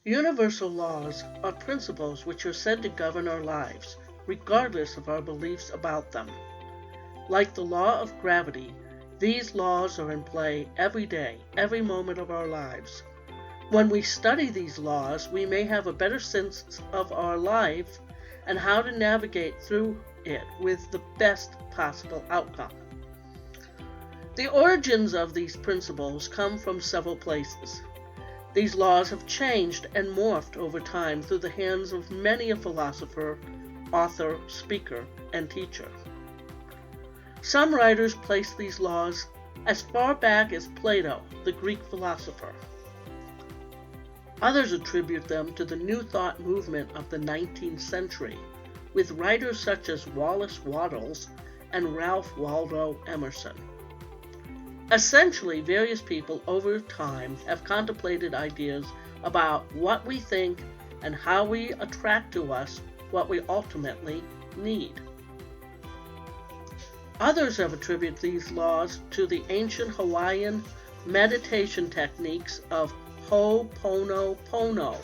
Universal laws are principles which are said to govern our lives, regardless of our beliefs about them. Like the law of gravity, these laws are in play every day, every moment of our lives. When we study these laws, we may have a better sense of our life and how to navigate through it with the best possible outcome. The origins of these principles come from several places. These laws have changed and morphed over time through the hands of many a philosopher, author, speaker, and teacher. Some writers place these laws as far back as Plato, the Greek philosopher. Others attribute them to the New Thought movement of the 19th century, with writers such as Wallace Wattles and Ralph Waldo Emerson. Essentially, various people over time have contemplated ideas about what we think and how we attract to us what we ultimately need. Others have attributed these laws to the ancient Hawaiian meditation techniques of Ho'oponopono,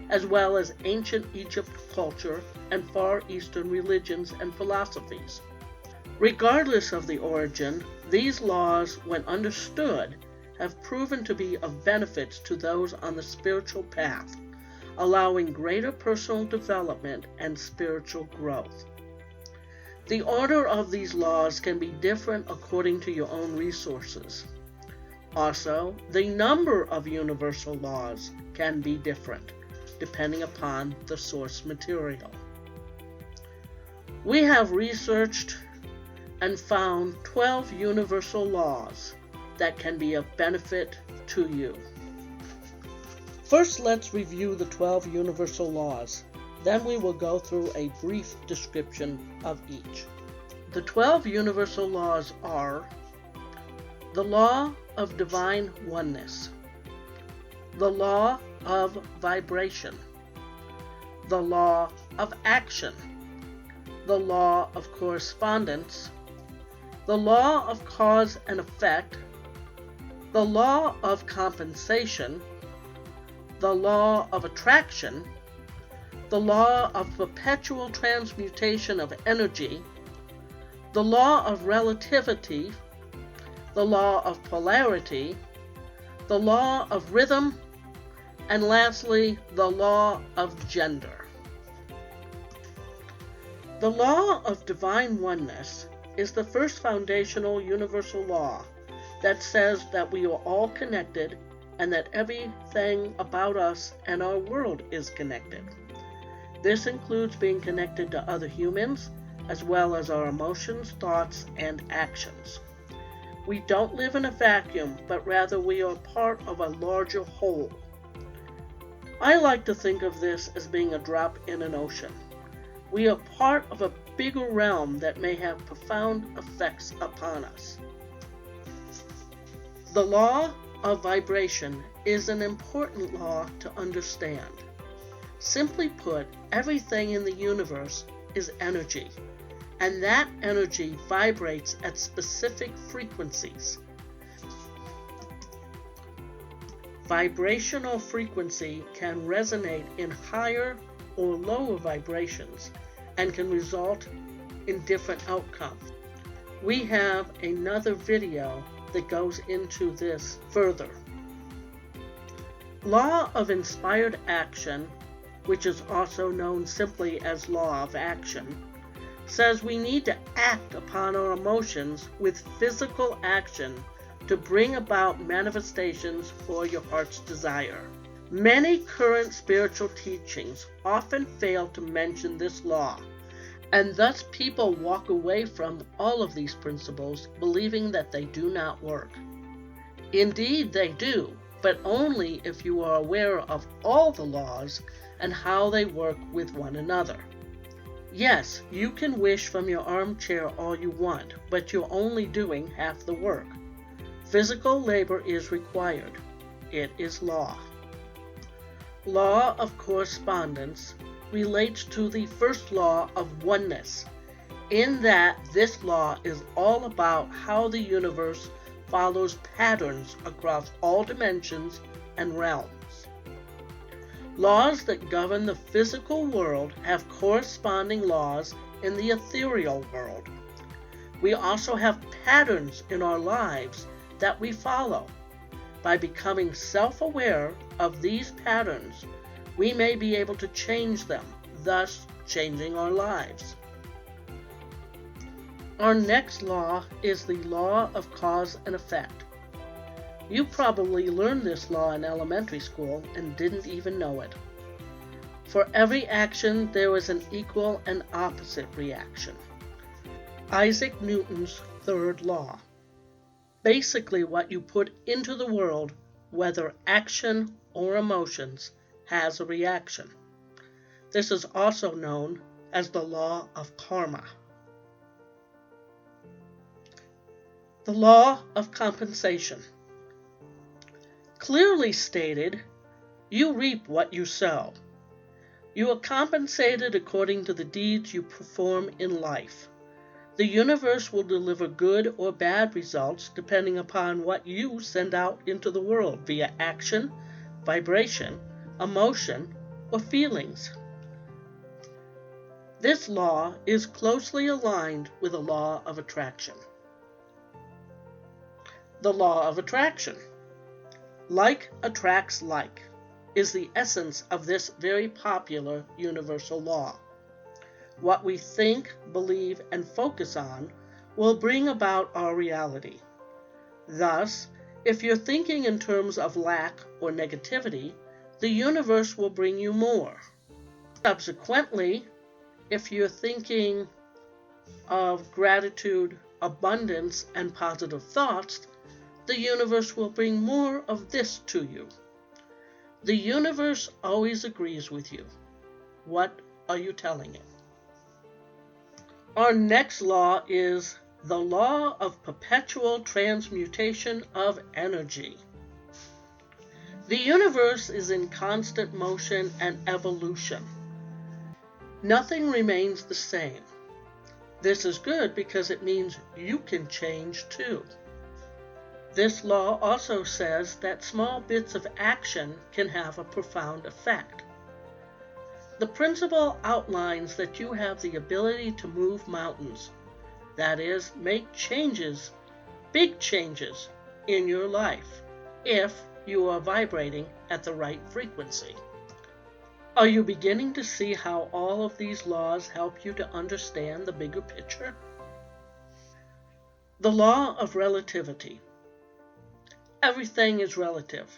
as well as ancient Egypt culture and Far Eastern religions and philosophies. Regardless of the origin, these laws, when understood, have proven to be of benefit to those on the spiritual path, allowing greater personal development and spiritual growth. The order of these laws can be different according to your own resources. Also, the number of universal laws can be different, depending upon the source material. We have researched and found 12 universal laws that can be of benefit to you. First, let's review the 12 universal laws. Then we will go through a brief description of each. The 12 universal laws are the law of divine oneness, the law of vibration, the law of action, the law of correspondence, the law of cause and effect, the law of compensation, the law of attraction, the law of perpetual transmutation of energy, the law of relativity, the law of polarity, the law of rhythm, and lastly, the law of gender. The law of divine oneness is the first foundational universal law that says that we are all connected and that everything about us and our world is connected. This includes being connected to other humans, as well as our emotions, thoughts, and actions. We don't live in a vacuum, but rather we are part of a larger whole. I like to think of this as being a drop in an ocean. We are part of a bigger realm that may have profound effects upon us. The law of vibration is an important law to understand. Simply put, everything in the universe is energy, and that energy vibrates at specific frequencies. Vibrational frequency can resonate in higher or lower vibrations and can result in different outcomes. We have another video that goes into this further. Law of inspired action, which is also known simply as law of action, says we need to act upon our emotions with physical action to bring about manifestations for your heart's desire. Many current spiritual teachings often fail to mention this law, and thus people walk away from all of these principles believing that they do not work. Indeed, they do, but only if you are aware of all the laws and how they work with one another. Yes, you can wish from your armchair all you want, but you're only doing half the work. Physical labor is required. It is law. Law of correspondence relates to the first law of oneness, in that this law is all about how the universe follows patterns across all dimensions and realms. Laws that govern the physical world have corresponding laws in the ethereal world. We also have patterns in our lives that we follow. By becoming self-aware of these patterns, we may be able to change them, thus changing our lives. Our next law is the law of cause and effect. You probably learned this law in elementary school and didn't even know it. For every action, there is an equal and opposite reaction. Isaac Newton's third law. Basically, what you put into the world, whether action or emotions, has a reaction. This is also known as the law of karma. The law of compensation. Clearly stated, you reap what you sow. You are compensated according to the deeds you perform in life. The universe will deliver good or bad results depending upon what you send out into the world via action, vibration, emotion, or feelings. This law is closely aligned with the law of attraction. The law of attraction. Like attracts like is the essence of this very popular universal law. What we think, believe, and focus on will bring about our reality. Thus, if you're thinking in terms of lack or negativity, the universe will bring you more. Subsequently, if you're thinking of gratitude, abundance, and positive thoughts, the universe will bring more of this to you. The universe always agrees with you. What are you telling it? Our next law is the law of perpetual transmutation of energy. The universe is in constant motion and evolution. Nothing remains the same. This is good because it means you can change too. This law also says that small bits of action can have a profound effect. The principle outlines that you have the ability to move mountains, that is, make changes, big changes, in your life, if you are vibrating at the right frequency. Are you beginning to see how all of these laws help you to understand the bigger picture? The law of relativity. Everything is relative.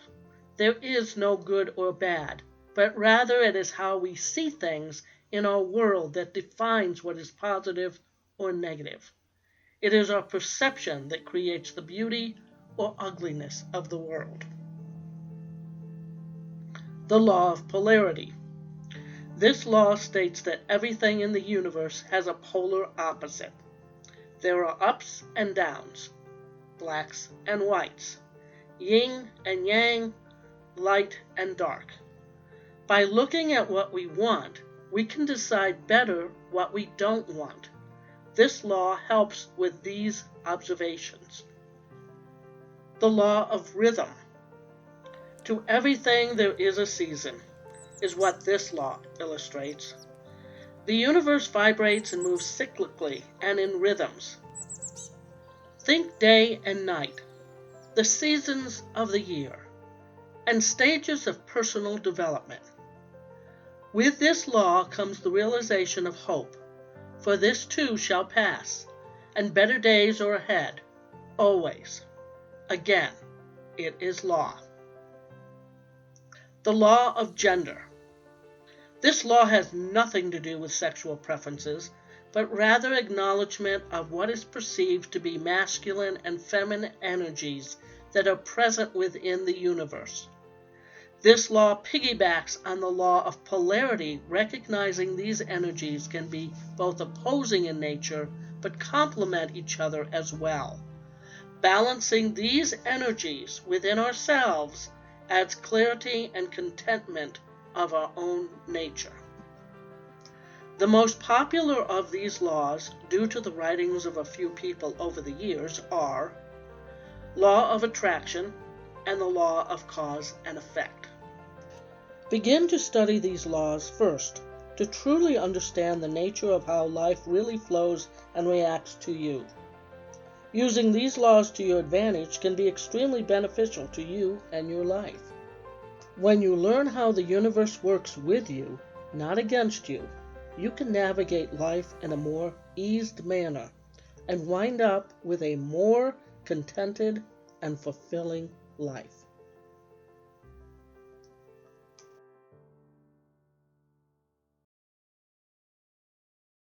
There is no good or bad, but rather it is how we see things in our world that defines what is positive or negative. It is our perception that creates the beauty or ugliness of the world. The law of polarity. This law states that everything in the universe has a polar opposite. There are ups and downs, blacks and whites, yin and yang, light and dark. By looking at what we want, we can decide better what we don't want. This law helps with these observations. The law of rhythm. To everything there is a season, is what this law illustrates. The universe vibrates and moves cyclically and in rhythms. Think day and night, the seasons of the year, and stages of personal development. With this law comes the realization of hope, for this too shall pass, and better days are ahead, always. Again, it is law. The law of gender. This law has nothing to do with sexual preferences, but rather acknowledgement of what is perceived to be masculine and feminine energies that are present within the universe. This law piggybacks on the law of polarity, recognizing these energies can be both opposing in nature, but complement each other as well. Balancing these energies within ourselves adds clarity and contentment of our own nature. The most popular of these laws, due to the writings of a few people over the years, are law of attraction and the law of cause and effect. Begin to study these laws first to truly understand the nature of how life really flows and reacts to you. Using these laws to your advantage can be extremely beneficial to you and your life. When you learn how the universe works with you, not against you, you can navigate life in a more eased manner and wind up with a more contented and fulfilling life.